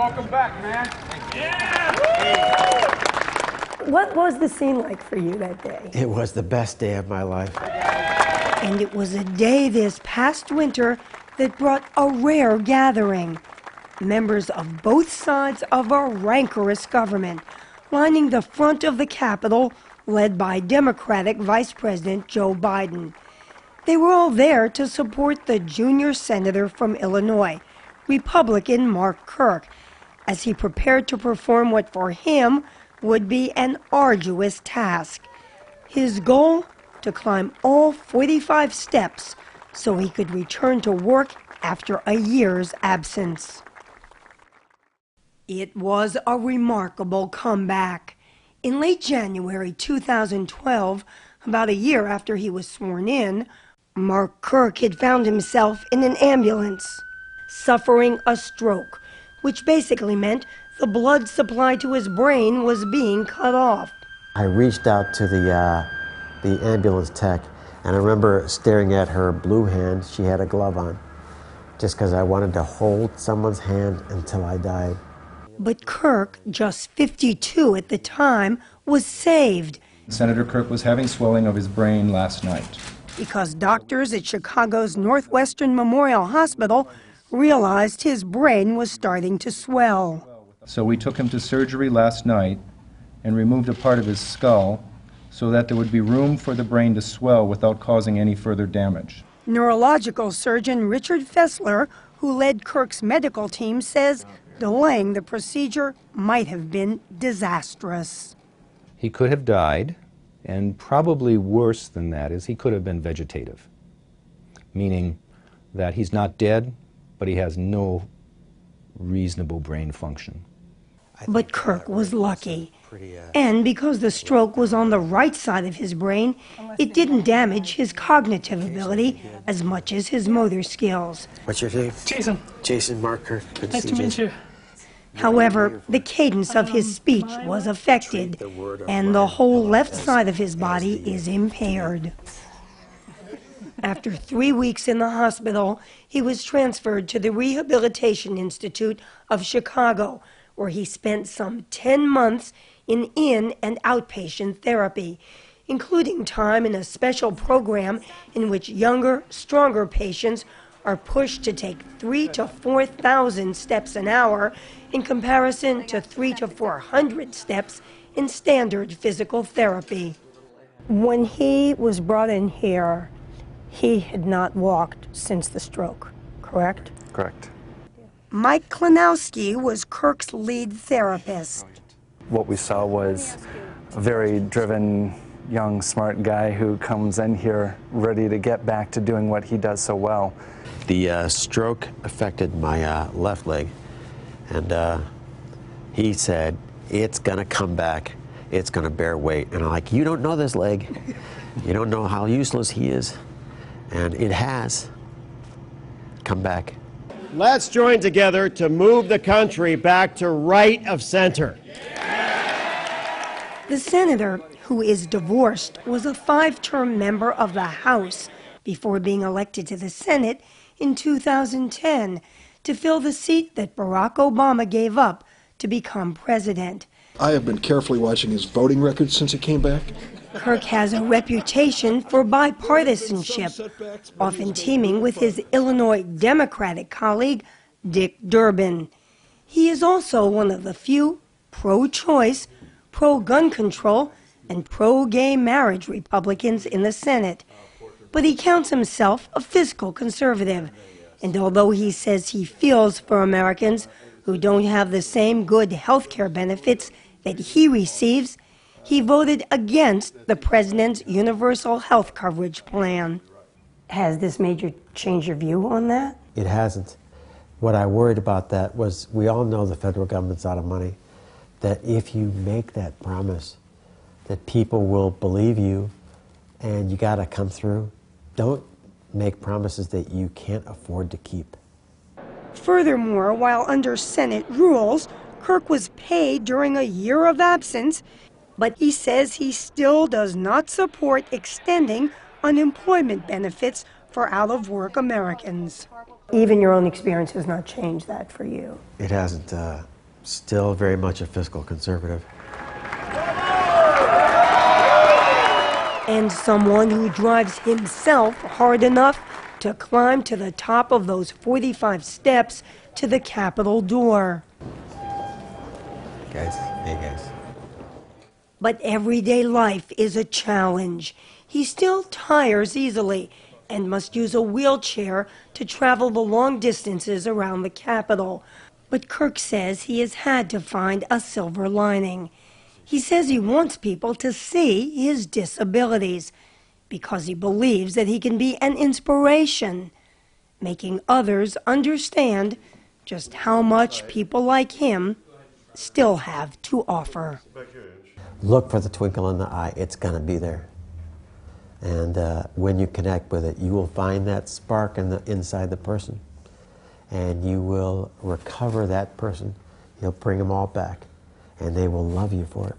Welcome back, man. Yeah! What was the scene like for you that day? It was the best day of my life. And it was a day this past winter that brought a rare gathering. Members of both sides of a rancorous government lining the front of the Capitol, led by Democratic Vice President Joe Biden. They were all there to support the junior senator from Illinois, Republican Mark Kirk, as he prepared to perform what for him would be an arduous task. His goal? To climb all 45 steps so he could return to work after a year's absence. It was a remarkable comeback. In late January 2012, about a year after he was sworn in, Mark Kirk had found himself in an ambulance, suffering a stroke, which basically meant the blood supply to his brain was being cut off. I reached out to the ambulance tech, and I remember staring at her blue hand. She had a glove on, just because I wanted to hold someone's hand until I died. But Kirk, just 52 at the time, was saved. Senator Kirk was having swelling of his brain last night. Because doctors at Chicago's Northwestern Memorial Hospital realized his brain was starting to swell. So we took him to surgery last night and removed a part of his skull so that there would be room for the brain to swell without causing any further damage. Neurological surgeon Richard Fessler, who led Kirk's medical team, says delaying the procedure might have been disastrous. He could have died, and probably worse than that is he could have been vegetative, meaning that he's not dead, but he has no reasonable brain function. But Kirk was lucky. And because the stroke was on the right side of his brain, it didn't damage his cognitive ability as much as his motor skills. What's your name? Jason. Jason Marker. Good Nice to meet you. However, the cadence of his speech was affected, and the whole left side of his body is impaired. After 3 weeks in the hospital, he was transferred to the Rehabilitation Institute of Chicago, where he spent some 10 months in and outpatient therapy, including time in a special program in which younger, stronger patients are pushed to take 3,000 to 4,000 steps an hour in comparison to 300 to 400 steps in standard physical therapy. When he was brought in here, he had not walked since the stroke, correct? Correct. Mike Klanowski was Kirk's lead therapist. What we saw was a very driven, young, smart guy who comes in here ready to get back to doing what he does so well. The stroke affected my left leg, and he said, it's gonna come back, it's gonna bear weight. And I'm like, you don't know this leg. You don't know how useless he is. And it has come back. Let's join together to move the country back to right of center. The senator, who is divorced, was a 5-term member of the House before being elected to the Senate in 2010 to fill the seat that Barack Obama gave up to become president. I have been carefully watching his voting record since he came back. Kirk has a reputation for bipartisanship, often teaming with his Illinois Democratic colleague, Dick Durbin. He is also one of the few pro-choice, pro-gun control, and pro-gay marriage Republicans in the Senate. But he counts himself a fiscal conservative. And although he says he feels for Americans who don't have the same good health care benefits that he receives, he voted against the president's universal health coverage plan. Has this made you change your view on that? It hasn't. What I worried about that was, we all know the federal government's out of money, that if you make that promise, that people will believe you and you gotta come through. Don't make promises that you can't afford to keep. Furthermore, while under Senate rules, Kirk was paid during a year of absence, but he says he still does not support extending unemployment benefits for out-of-work Americans. Even your own experience has not changed that for you. It hasn't. Still very much a fiscal conservative. And someone who drives himself hard enough to climb to the top of those 45 steps to the Capitol door. Guys, hey guys. But everyday life is a challenge. He still tires easily and must use a wheelchair to travel the long distances around the Capitol. But Kirk says he has had to find a silver lining. He says he wants people to see his disabilities because he believes that he can be an inspiration, making others understand just how much people like him still have to offer. Look for the twinkle in the eye. It's going to be there. And when you connect with it, you will find that spark inside the person. And you will recover that person. You'll bring them all back. And they will love you for it.